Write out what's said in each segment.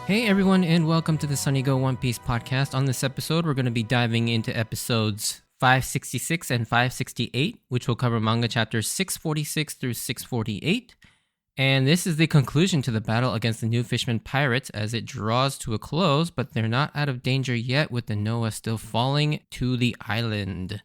Hey everyone, and welcome to the Sunny Go One Piece podcast. On this episode, we're going to be diving into episodes 566 and 568, which will cover manga chapters 646 through 648. And this is the conclusion to the battle against the new Fishman Pirates as it draws to a close, but they're not out of danger yet with the Noah still falling to the island.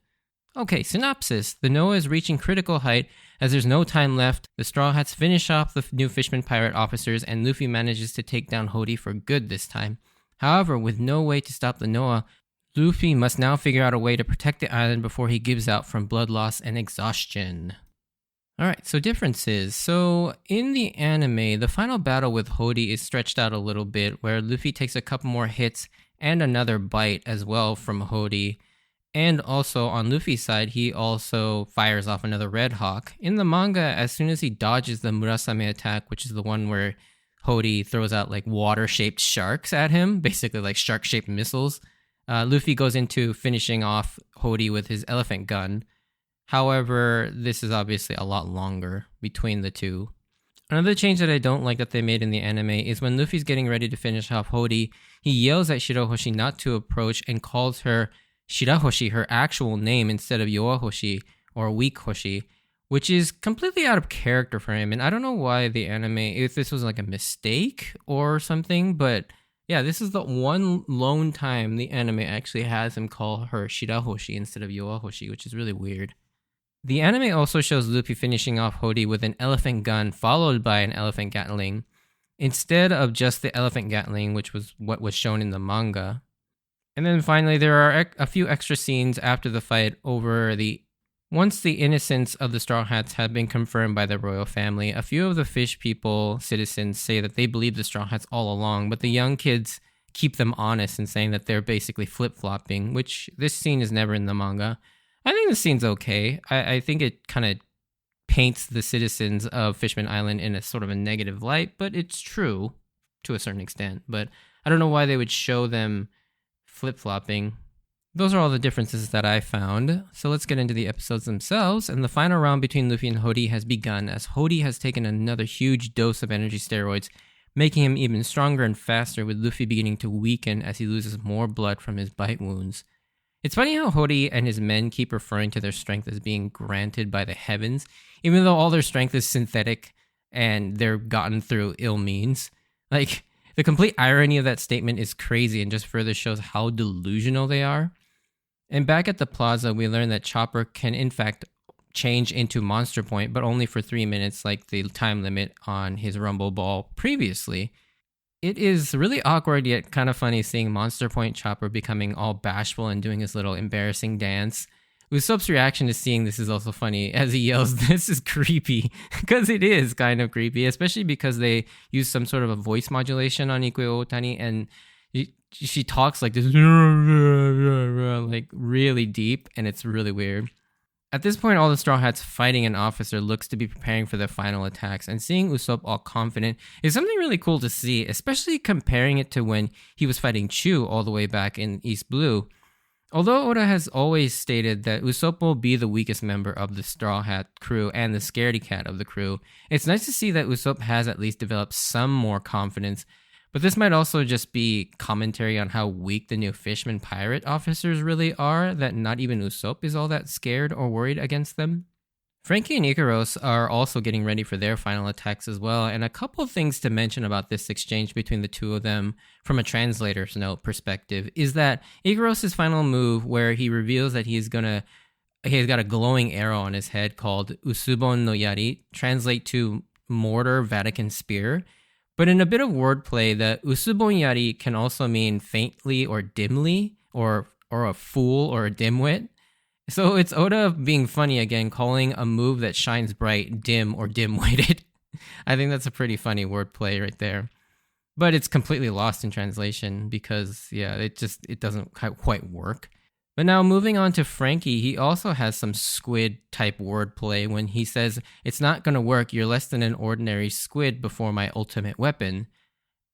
Okay, synopsis. The Noah is reaching critical height as there's no time left. The Straw Hats finish off the new Fishman Pirate officers and Luffy manages to take down Hody for good this time. However, with no way to stop the Noah, Luffy must now figure out a way to protect the island before he gives out from blood loss and exhaustion. Alright, so differences. So in the anime, the final battle with Hody is stretched out a little bit where Luffy takes a couple more hits and another bite as well from Hody. And also, on Luffy's side, he also fires off another Red Hawk. In the manga, as soon as he dodges the Murasame attack, which is the one where Hody throws out like water-shaped sharks at him, basically like shark-shaped missiles, Luffy goes into finishing off Hody with his elephant gun. However, this is obviously a lot longer between the two. Another change that I don't like that they made in the anime is when Luffy's getting ready to finish off Hody, he yells at Shirahoshi not to approach and calls her Shirahoshi, her actual name, instead of Yoahoshi or Weak Hoshi, which is completely out of character for him. And I don't know why the anime, if this was like a mistake or something, but yeah, this is the one lone time the anime actually has him call her Shirahoshi instead of Yoahoshi, which is really weird. The anime also shows Luffy finishing off Hody with an elephant gun followed by an elephant gatling, instead of just the elephant gatling, which was what was shown in the manga. And then finally, there are a few extra scenes after the fight once the innocence of the Straw Hats had been confirmed by the royal family. A few of the fish people, citizens, say that they believe the Straw Hats all along, but the young kids keep them honest in saying that they're basically flip-flopping, which this scene is never in the manga. I think the scene's okay. I think it kind of paints the citizens of Fishman Island in a sort of a negative light, but it's true to a certain extent. But I don't know why they would show them flip-flopping. Those are all the differences that I found. So let's get into the episodes themselves. And the final round between Luffy and Hody has begun as Hody has taken another huge dose of energy steroids, making him even stronger and faster, with Luffy beginning to weaken as he loses more blood from his bite wounds. It's funny how Hody and his men keep referring to their strength as being granted by the heavens, even though all their strength is synthetic and they're gotten through ill means. Like, the complete irony of that statement is crazy and just further shows how delusional they are. And back at the plaza, we learn that Chopper can in fact change into Monster Point, but only for 3 minutes, like the time limit on his Rumble Ball previously. It is really awkward yet kind of funny seeing Monster Point Chopper becoming all bashful and doing his little embarrassing dance. Usopp's reaction to seeing this is also funny as he yells, "This is creepy," because it is kind of creepy, especially because they use some sort of a voice modulation on Ikue Otani, and she talks like this, like really deep, and it's really weird. At this point, all the Straw Hats fighting an officer looks to be preparing for their final attacks, and seeing Usopp all confident is something really cool to see, especially comparing it to when he was fighting Chu all the way back in East Blue. Although Oda has always stated that Usopp will be the weakest member of the Straw Hat crew and the scaredy cat of the crew, it's nice to see that Usopp has at least developed some more confidence, but this might also just be commentary on how weak the new Fishman Pirate officers really are, that not even Usopp is all that scared or worried against them. Frankie and Ikaros are also getting ready for their final attacks as well, and a couple of things to mention about this exchange between the two of them from a translator's note perspective is that Ikaros' final move, where he reveals that he's got a glowing arrow on his head called Usubon no Yari, translate to Mortar Vatican Spear, but in a bit of wordplay, the Usubon Yari can also mean faintly or dimly, or a fool or a dimwit. So it's Oda being funny again, calling a move that shines bright dim or dim-witted. I think that's a pretty funny wordplay right there. But it's completely lost in translation because, yeah, it doesn't quite work. But now moving on to Frankie, he also has some squid-type wordplay when he says, "It's not going to work, you're less than an ordinary squid before my ultimate weapon."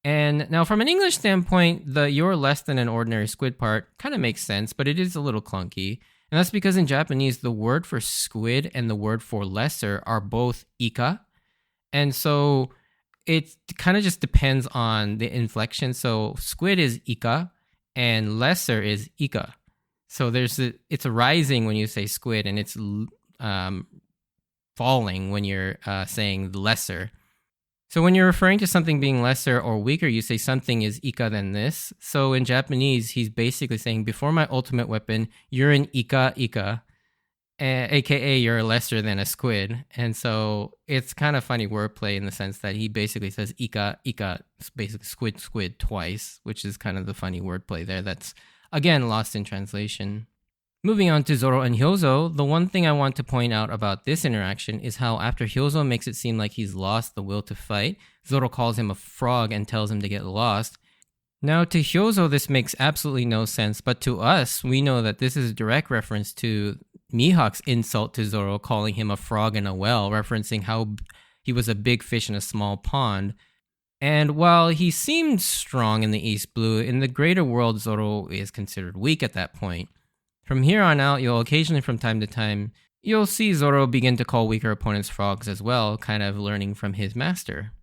And now from an English standpoint, the "you're less than an ordinary squid" part kind of makes sense, but it is a little clunky. And that's because in Japanese, the word for squid and the word for lesser are both ika. And so it kind of just depends on the inflection. So squid is ika and lesser is ika. So it's a rising when you say squid, and it's falling when you're saying lesser. So when you're referring to something being lesser or weaker, you say something is ika than this. So in Japanese, he's basically saying, before my ultimate weapon, you're an ika, aka you're lesser than a squid. And so it's kind of funny wordplay in the sense that he basically says ika, basically squid twice, which is kind of the funny wordplay there that's, again, lost in translation. Moving on to Zoro and Hyozo, the one thing I want to point out about this interaction is how after Hyozo makes it seem like he's lost the will to fight, Zoro calls him a frog and tells him to get lost. Now, to Hyozo, this makes absolutely no sense, but to us, we know that this is a direct reference to Mihawk's insult to Zoro, calling him a frog in a well, referencing how he was a big fish in a small pond. And while he seemed strong in the East Blue, in the greater world, Zoro is considered weak at that point. From here on out, you'll occasionally, from time to time, you'll see Zoro begin to call weaker opponents frogs as well, kind of learning from his master.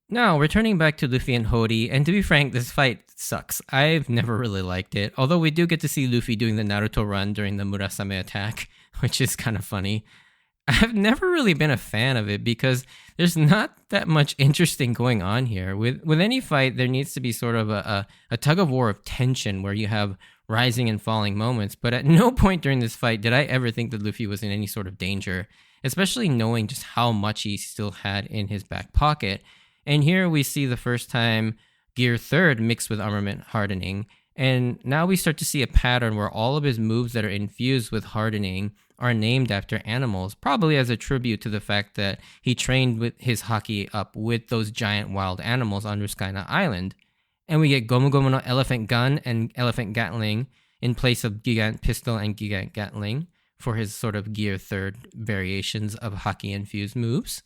Now, returning back to Luffy and Hody, and to be frank, this fight sucks. I've never really liked it, although we do get to see Luffy doing the Naruto run during the Murasame attack, which is kind of funny. I've never really been a fan of it because there's not that much interesting going on here. With any fight, there needs to be sort of a tug of war of tension where you have rising and falling moments, but at no point during this fight did I ever think that Luffy was in any sort of danger, especially knowing just how much he still had in his back pocket. And here we see the first time Gear 3rd mixed with armament hardening, and now we start to see a pattern where all of his moves that are infused with hardening are named after animals, probably as a tribute to the fact that he trained with his haki up with those giant wild animals on Ruskaina Island. And we get Gomu Gomu no Elephant Gun and Elephant Gatling in place of Gigant Pistol and Gigant Gatling for his sort of Gear 3rd variations of haki-infused moves.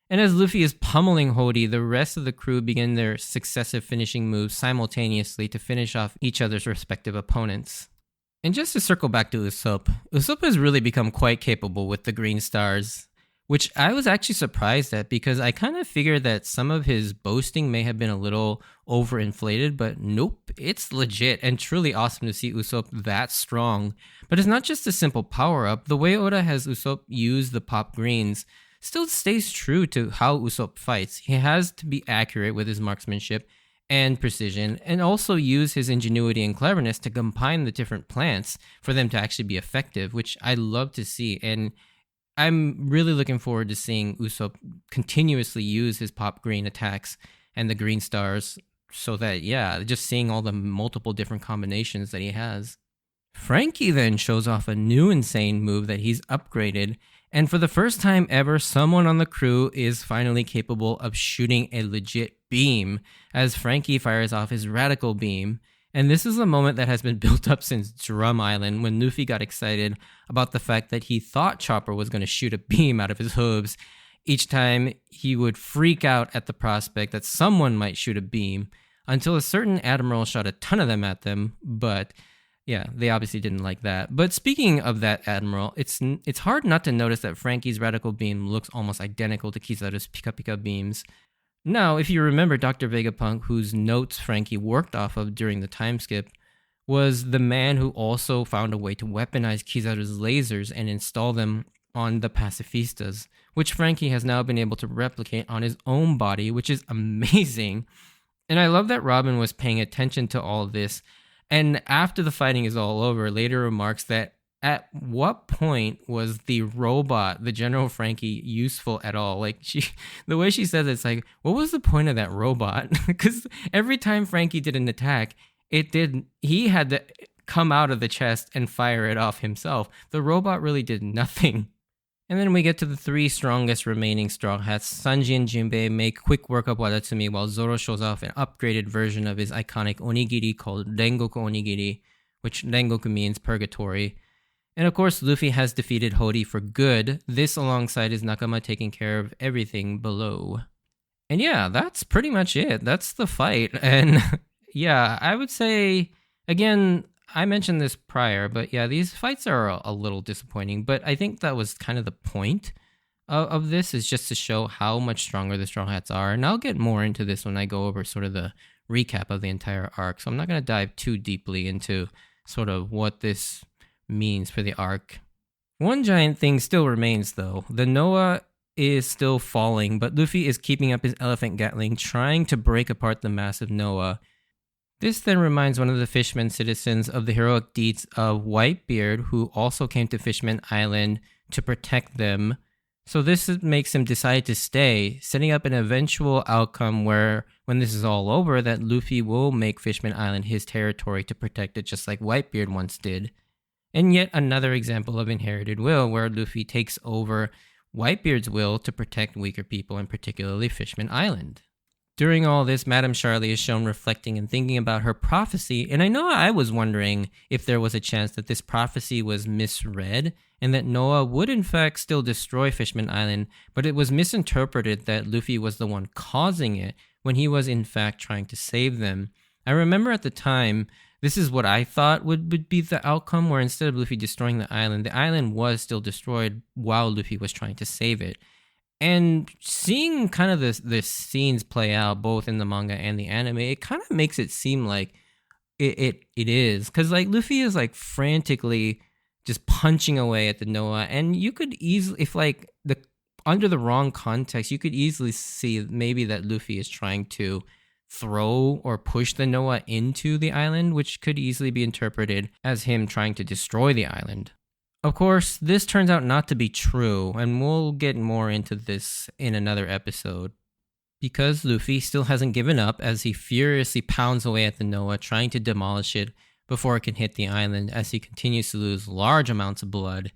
And as Luffy is pummeling Hody, the rest of the crew begin their successive finishing moves simultaneously to finish off each other's respective opponents. And just to circle back to Usopp has really become quite capable with the green stars, which I was actually surprised at because I kind of figured that some of his boasting may have been a little overinflated, but nope, it's legit and truly awesome to see Usopp that strong. But it's not just a simple power-up. The way Oda has Usopp use the pop greens still stays true to how Usopp fights. He has to be accurate with his marksmanship and precision, and also use his ingenuity and cleverness to combine the different plants for them to actually be effective, which I love to see. And I'm really looking forward to seeing Usopp continuously use his pop green attacks and the green stars so that, just seeing all the multiple different combinations that he has. Frankie then shows off a new insane move that he's upgraded, and for the first time ever, someone on the crew is finally capable of shooting a legit beam, as Frankie fires off his radical beam. And this is a moment that has been built up since Drum Island, when Luffy got excited about the fact that he thought Chopper was going to shoot a beam out of his hooves. Each time he would freak out at the prospect that someone might shoot a beam, until a certain admiral shot a ton of them at them, but yeah, they obviously didn't like that. But speaking of that admiral, it's hard not to notice that Frankie's radical beam looks almost identical to Kizaru's Pika Pika beams. Now, if you remember Dr. Vegapunk, whose notes Frankie worked off of during the time skip, was the man who also found a way to weaponize Kizaru's lasers and install them on the pacifistas, which Frankie has now been able to replicate on his own body, which is amazing. And I love that Robin was paying attention to all of this, and after the fighting is all over, later remarks that at what point was the robot, the General Frankie, useful at all? Like, the way she says it's like, what was the point of that robot? Because every time Frankie did an attack, he had to come out of the chest and fire it off himself. The robot really did nothing. And then we get to the three strongest remaining Straw Hats. Sanji and Jinbei make quick work of Wadatsumi, while Zoro shows off an upgraded version of his iconic onigiri called Rengoku Onigiri, which Rengoku means purgatory. And of course, Luffy has defeated Hody for good, this alongside his Nakama taking care of everything below. And yeah, that's pretty much it. That's the fight. And yeah, I would say, again, I mentioned this prior, but yeah, these fights are a little disappointing, but I think that was kind of the point. of this is just to show how much stronger the Straw Hats are. And I'll get more into this when I go over sort of the recap of the entire arc. So I'm not going to dive too deeply into sort of what this means for the arc. One giant thing still remains, though. The Noah is still falling, but Luffy is keeping up his elephant gatling, trying to break apart the massive Noah. This then reminds one of the Fishman citizens of the heroic deeds of Whitebeard, who also came to Fishman Island to protect them. So this makes him decide to stay, setting up an eventual outcome where, when this is all over, that Luffy will make Fishman Island his territory to protect it, just like Whitebeard once did. And yet another example of inherited will, where Luffy takes over Whitebeard's will to protect weaker people, and particularly Fishman Island. During all this, Madame Charlie is shown reflecting and thinking about her prophecy, and I know I was wondering if there was a chance that this prophecy was misread, and that Noah would in fact still destroy Fishman Island, but it was misinterpreted that Luffy was the one causing it, when he was in fact trying to save them. I remember at the time, this is what I thought would be the outcome, where instead of Luffy destroying the island was still destroyed while Luffy was trying to save it. And seeing kind of this scenes play out both in the manga and the anime, it kind of makes it seem like it is. Because like Luffy is like frantically just punching away at the Noah, and you could easily, if like under the wrong context, you could easily see maybe that Luffy is trying to throw or push the Noah into the island, which could easily be interpreted as him trying to destroy the island. Of course, this turns out not to be true, and we'll get more into this in another episode. Because Luffy still hasn't given up as he furiously pounds away at the Noah, trying to demolish it before it can hit the island, as he continues to lose large amounts of blood.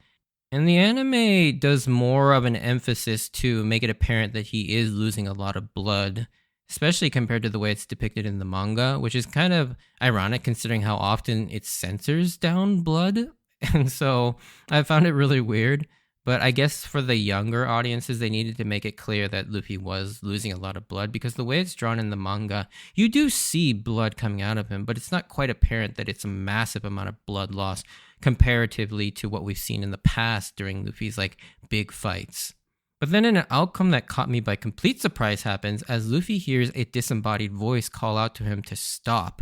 And the anime does more of an emphasis to make it apparent that he is losing a lot of blood, especially compared to the way it's depicted in the manga, which is kind of ironic considering how often it censors down blood. And so I found it really weird, but I guess for the younger audiences, they needed to make it clear that Luffy was losing a lot of blood, because the way it's drawn in the manga, you do see blood coming out of him, but it's not quite apparent that it's a massive amount of blood loss comparatively to what we've seen in the past during Luffy's like big fights. But then an outcome that caught me by complete surprise happens as Luffy hears a disembodied voice call out to him to stop.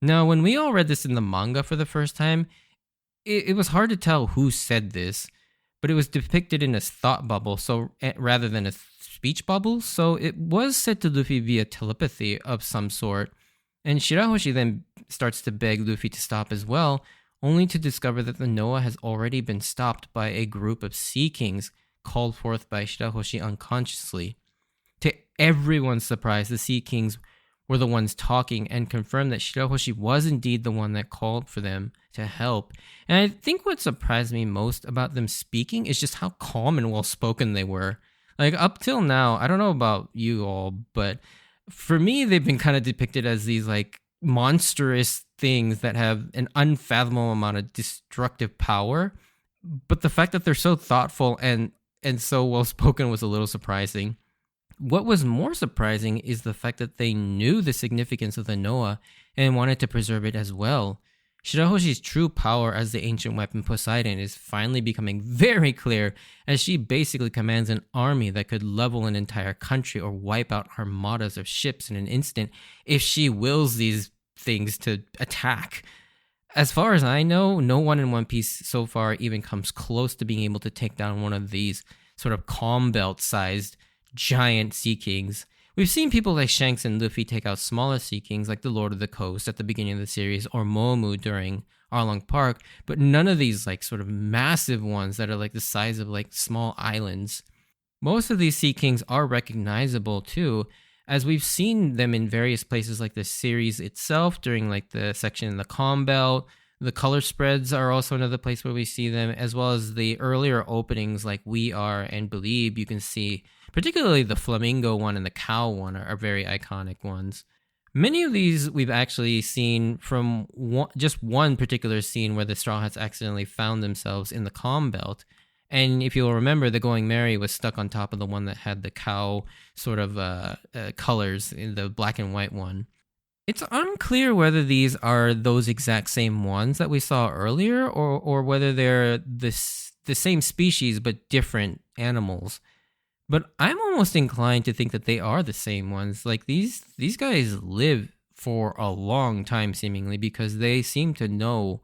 Now, when we all read this in the manga for the first time, it was hard to tell who said this, but it was depicted in a thought bubble, so rather than a speech bubble, so it was said to Luffy via telepathy of some sort. And Shirahoshi then starts to beg Luffy to stop as well, only to discover that the Noah has already been stopped by a group of Sea Kings called forth by Shirahoshi unconsciously. To everyone's surprise, the Sea Kings were the ones talking and confirmed that Shirahoshi was indeed the one that called for them to help. And I think what surprised me most about them speaking is just how calm and well-spoken they were. Like, up till now, I don't know about you all, but for me, they've been kind of depicted as these, like, monstrous things that have an unfathomable amount of destructive power. But the fact that they're so thoughtful and so well-spoken was a little surprising. What was more surprising is the fact that they knew the significance of the Noah and wanted to preserve it as well. Shirahoshi's true power as the ancient weapon Poseidon is finally becoming very clear, as she basically commands an army that could level an entire country or wipe out armadas of ships in an instant if she wills these things to attack. As far as I know, no one in One Piece so far even comes close to being able to take down one of these sort of calm belt-sized giant Sea Kings. We've seen people like Shanks and Luffy take out smaller Sea Kings like the Lord of the Coast at the beginning of the series, or Momu during Arlong Park, but none of these like sort of massive ones that are like the size of like small islands. Most of these Sea Kings are recognizable too, as we've seen them in various places like the series itself during like the section in the Calm Belt. The color spreads are also another place where we see them, as well as the earlier openings like We Are and Believe. You can see, particularly the flamingo one and the cow one are very iconic ones. Many of these we've actually seen from just one particular scene where the Straw Hats accidentally found themselves in the Calm Belt. And if you'll remember, the Going Merry was stuck on top of the one that had the cow sort of colors, in the black and white one. It's unclear whether these are those exact same ones that we saw earlier, or whether they're the same species but different animals. But I'm almost inclined to think that they are the same ones. Like these guys live for a long time seemingly, because they seem to know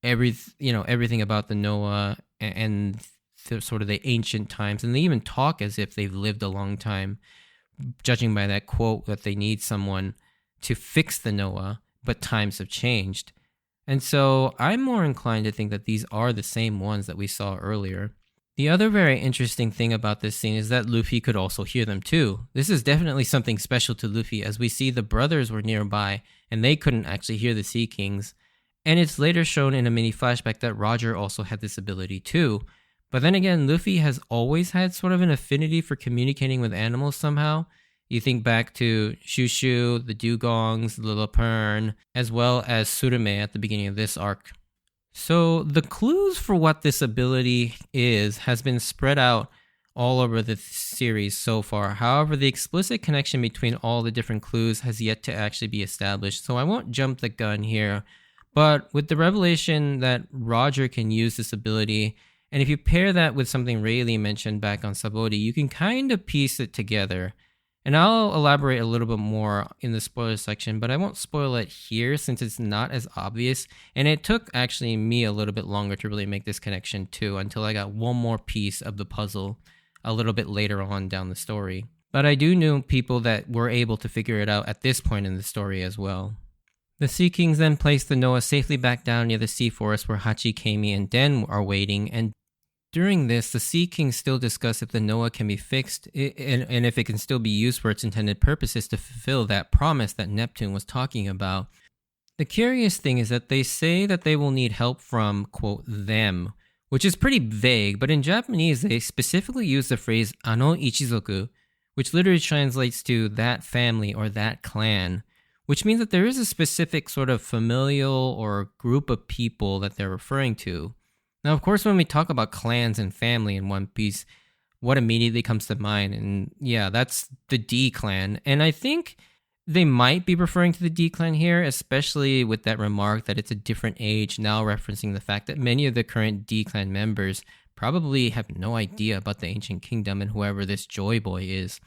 everything about the Noah and the, sort of the ancient times, and they even talk as if they've lived a long time, judging by that quote that they need someone to fix the Noah, but times have changed. And so I'm more inclined to think that these are the same ones that we saw earlier. The other very interesting thing about this scene is that Luffy could also hear them too. This is definitely something special to Luffy, as we see the brothers were nearby and they couldn't actually hear the Sea Kings. And it's later shown in a mini flashback that Roger also had this ability too. But then again, Luffy has always had sort of an affinity for communicating with animals somehow. You think back to Shushu, the Dugongs, the Lapern, as well as Tsurume at the beginning of this arc. So the clues for what this ability is has been spread out all over the series so far. However, the explicit connection between all the different clues has yet to actually be established. So I won't jump the gun here. But with the revelation that Roger can use this ability, and if you pair that with something Rayleigh mentioned back on Sabodi, you can kind of piece it together. And I'll elaborate a little bit more in the spoiler section, but I won't spoil it here since it's not as obvious. And it took actually me a little bit longer to really make this connection too, until I got one more piece of the puzzle a little bit later on down the story. But I do know people that were able to figure it out at this point in the story as well. The Sea Kings then place the Noah safely back down near the sea forest where Hachi, Kami, and Den are waiting, and during this, the Sea Kings still discuss if the Noah can be fixed and if it can still be used for its intended purposes to fulfill that promise that Neptune was talking about. The curious thing is that they say that they will need help from, quote, them, which is pretty vague, but in Japanese they specifically use the phrase ano ichizoku, which literally translates to that family or that clan, which means that there is a specific sort of familial or group of people that they're referring to. Now, of course, when we talk about clans and family in One Piece, what immediately comes to mind? And yeah, that's the D clan. And I think they might be referring to the D clan here, especially with that remark that it's a different age, now referencing the fact that many of the current D clan members probably have no idea about the ancient kingdom and whoever this Joy Boy is.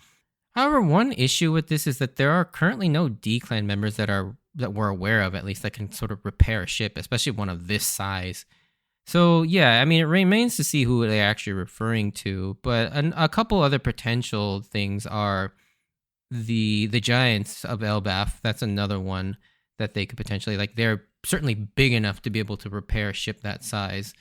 However, one issue with this is that there are currently no D clan members that we're aware of, at least, that can sort of repair a ship, especially one of this size. So yeah, I mean, it remains to see who they're actually referring to, but a couple other potential things are the Giants of Elbaf. That's another one that they could potentially, like, they're certainly big enough to be able to repair a ship that size.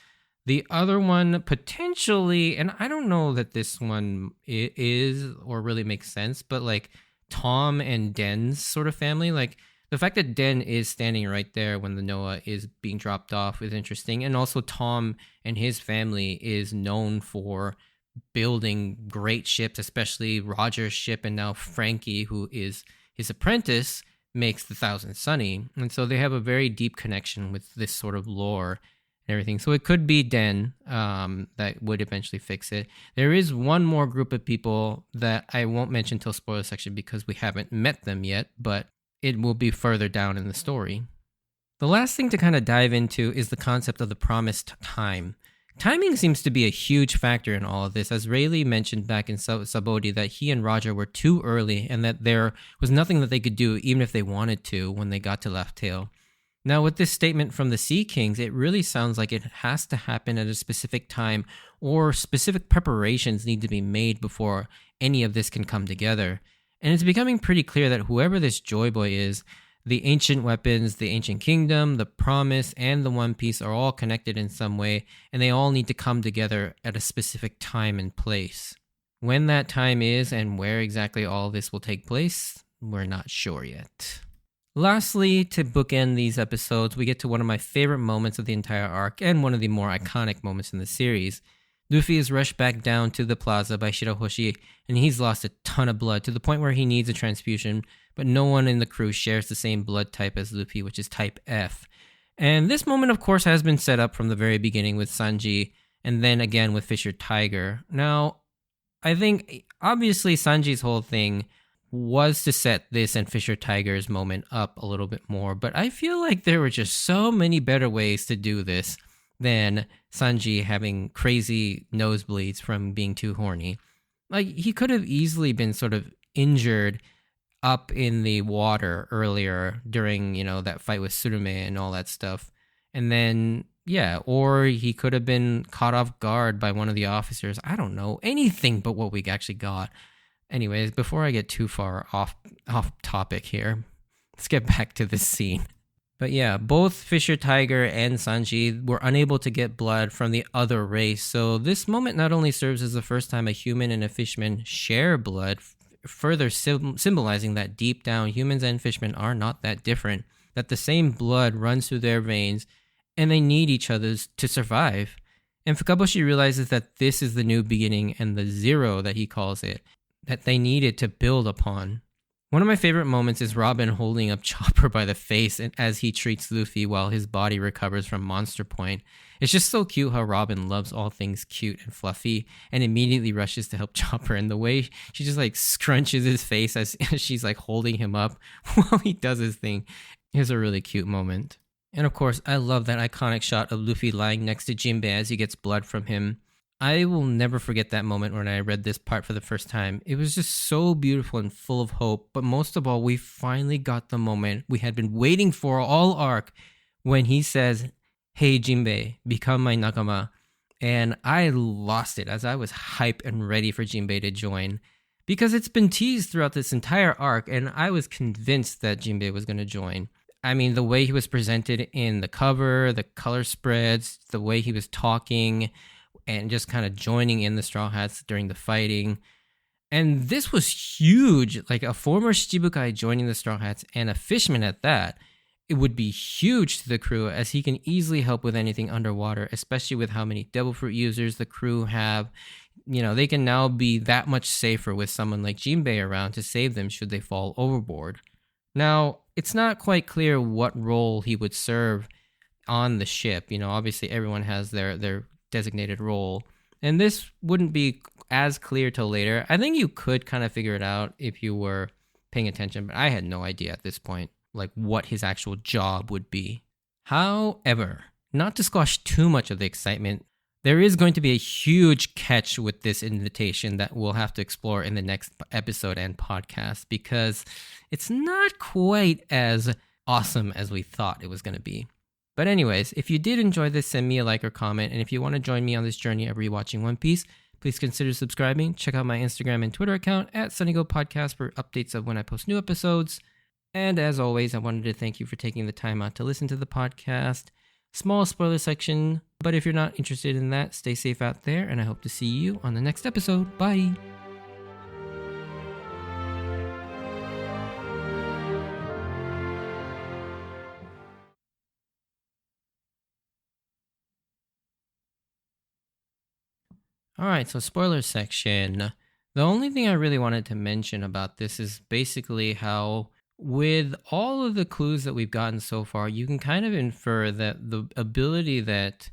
The other one potentially, and I don't know that this one is or really makes sense, but like Tom and Den's sort of family, like the fact that Den is standing right there when the Noah is being dropped off is interesting. And also Tom and his family is known for building great ships, especially Roger's ship, and now Frankie, who is his apprentice, makes the Thousand Sunny. And so they have a very deep connection with this sort of lore and everything. So it could be Den that would eventually fix it. There is one more group of people that I won't mention till spoiler section because we haven't met them yet, but it will be further down in the story. The last thing to kind of dive into is the concept of the promised time. Timing seems to be a huge factor in all of this, as Rayleigh mentioned back in Sabodi that he and Roger were too early and that there was nothing that they could do even if they wanted to when they got to Laugh Tale. Now, with this statement from the Sea Kings, it really sounds like it has to happen at a specific time, or specific preparations need to be made before any of this can come together. And it's becoming pretty clear that whoever this Joy Boy is, the ancient weapons, the ancient kingdom, the promise, and the One Piece are all connected in some way, and they all need to come together at a specific time and place. When that time is and where exactly all this will take place, we're not sure yet. Lastly, to bookend these episodes, we get to one of my favorite moments of the entire arc, and one of the more iconic moments in the series. Luffy is rushed back down to the plaza by Shirahoshi, and he's lost a ton of blood to the point where he needs a transfusion, but no one in the crew shares the same blood type as Luffy, which is type F. And this moment, of course, has been set up from the very beginning with Sanji, and then again with Fisher Tiger. Now, I think, obviously, Sanji's whole thing was to set this and Fisher Tiger's moment up a little bit more, but I feel like there were just so many better ways to do this than Sanji having crazy nosebleeds from being too horny. Like, he could have easily been sort of injured up in the water earlier during, that fight with Surume and all that stuff. And then, yeah, or he could have been caught off guard by one of the officers. I don't know, anything but what we actually got. Anyways, before I get too far off topic here, let's get back to this scene. But yeah, both Fisher Tiger and Sanji were unable to get blood from the other race. So this moment not only serves as the first time a human and a fishman share blood, further symbolizing that deep down humans and fishmen are not that different, that the same blood runs through their veins and they need each other's to survive. And Fukaboshi realizes that this is the new beginning and the zero that he calls it, that they needed to build upon. One of my favorite moments is Robin holding up Chopper by the face as he treats Luffy while his body recovers from Monster Point. It's just so cute how Robin loves all things cute and fluffy and immediately rushes to help Chopper, and the way she just like scrunches his face as she's like holding him up while he does his thing is a really cute moment. And of course, I love that iconic shot of Luffy lying next to Jinbei as he gets blood from him. I will never forget that moment when I read this part for the first time. It was just so beautiful and full of hope, but most of all, we finally got the moment we had been waiting for all arc when he says, "Hey Jinbei, become my nakama." And I lost it as I was hype and ready for Jinbei to join, because it's been teased throughout this entire arc, and I was convinced that Jinbei was going to join. I mean, the way he was presented in the cover, the color spreads, the way he was talking, and just kind of joining in the Straw Hats during the fighting. And this was huge, like a former Shichibukai joining the Straw Hats and a fishman at that. It would be huge to the crew, as he can easily help with anything underwater, especially with how many Devil Fruit users the crew have. They can now be that much safer with someone like Jinbei around to save them should they fall overboard. Now, it's not quite clear what role he would serve on the ship. Obviously everyone has their designated role, and this wouldn't be as clear till later. I think you could kind of figure it out if you were paying attention, but I had no idea at this point, like what his actual job would be. However, not to squash too much of the excitement, there is going to be a huge catch with this invitation that we'll have to explore in the next episode and podcast, because it's not quite as awesome as we thought it was going to be. But anyways, if you did enjoy this, send me a like or comment. And if you want to join me on this journey of rewatching One Piece, please consider subscribing. Check out my Instagram and Twitter account at SunnyGo Podcast for updates of when I post new episodes. And as always, I wanted to thank you for taking the time out to listen to the podcast. Small spoiler section, but if you're not interested in that, stay safe out there, and I hope to see you on the next episode. Bye! Alright, so spoiler section. The only thing I really wanted to mention about this is basically how, with all of the clues that we've gotten so far, you can kind of infer that the ability that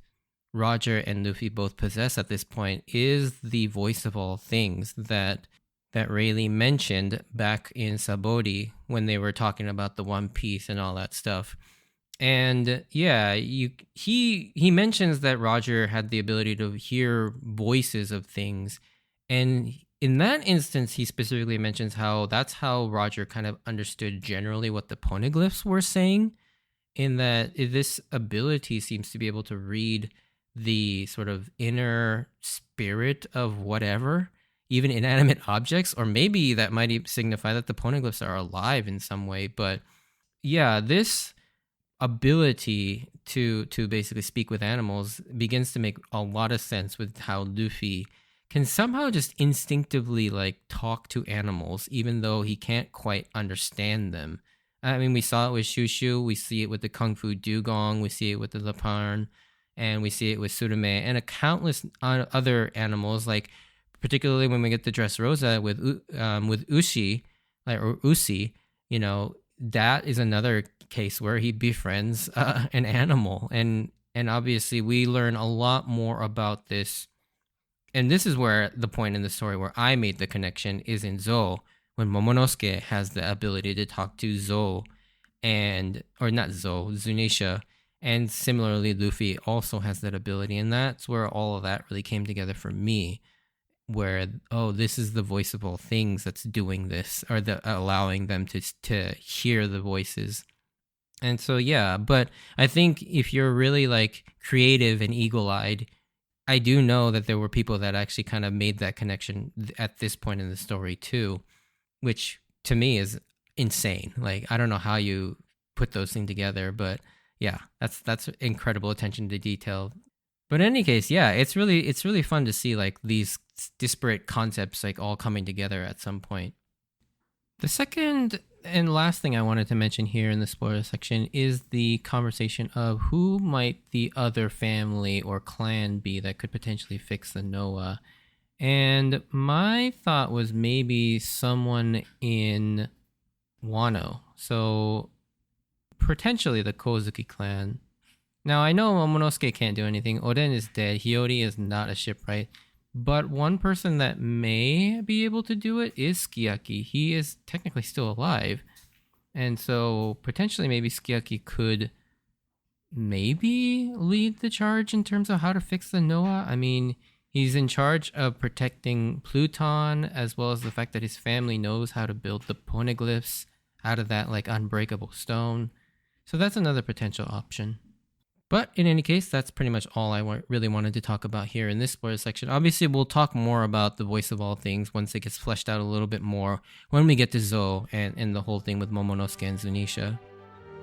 Roger and Luffy both possess at this point is the voice of all things that Rayleigh mentioned back in Sabodi when they were talking about the One Piece and all that stuff. And yeah, he mentions that Roger had the ability to hear voices of things. And in that instance, he specifically mentions how that's how Roger kind of understood generally what the poneglyphs were saying, in that this ability seems to be able to read the sort of inner spirit of whatever, even inanimate objects, or maybe that might signify that the poneglyphs are alive in some way. But yeah, this ability to basically speak with animals begins to make a lot of sense with how Luffy can somehow just instinctively like talk to animals, even though he can't quite understand them. I mean, we saw it with Shushu, we see it with the Kung Fu Dugong, we see it with the Leparn, and we see it with Surume, and a countless other animals, like particularly when we get the Dressrosa with Ushi, or Usi, that is another case where he befriends an animal, and obviously we learn a lot more about this. And this is where the point in the story where I made the connection is in Zou, when Momonosuke has the ability to talk to Zou, or not Zou, Zunisha, And similarly, Luffy also has that ability, and that's where all of that really came together for me. Where, oh, this is the voice of all things that's doing this, or allowing them to hear the voices. And so, yeah, but I think if you're really like creative and eagle-eyed, I do know that there were people that actually kind of made that connection at this point in the story too, which to me is insane. Like, I don't know how you put those things together, but yeah, that's incredible attention to detail. But in any case, yeah, it's really fun to see like these disparate concepts like all coming together at some point. The second and last thing I wanted to mention here in the spoiler section is the conversation of who might the other family or clan be that could potentially fix the Noah. And my thought was maybe someone in Wano. So potentially the Kozuki clan. Now I know Momonosuke can't do anything. Oden is dead. Hody is not a shipwright. But one person that may be able to do it is Sukiyaki. He is technically still alive. And so potentially maybe Sukiyaki could maybe lead the charge in terms of how to fix the Noah. I mean, he's in charge of protecting Pluton, as well as the fact that his family knows how to build the poneglyphs out of that like unbreakable stone. So that's another potential option. But in any case, that's pretty much all I really wanted to talk about here in this spoiler section. Obviously, we'll talk more about the voice of all things once it gets fleshed out a little bit more when we get to Zou and the whole thing with Momonosuke and Zunisha.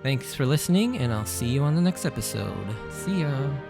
Thanks for listening, and I'll see you on the next episode. See ya!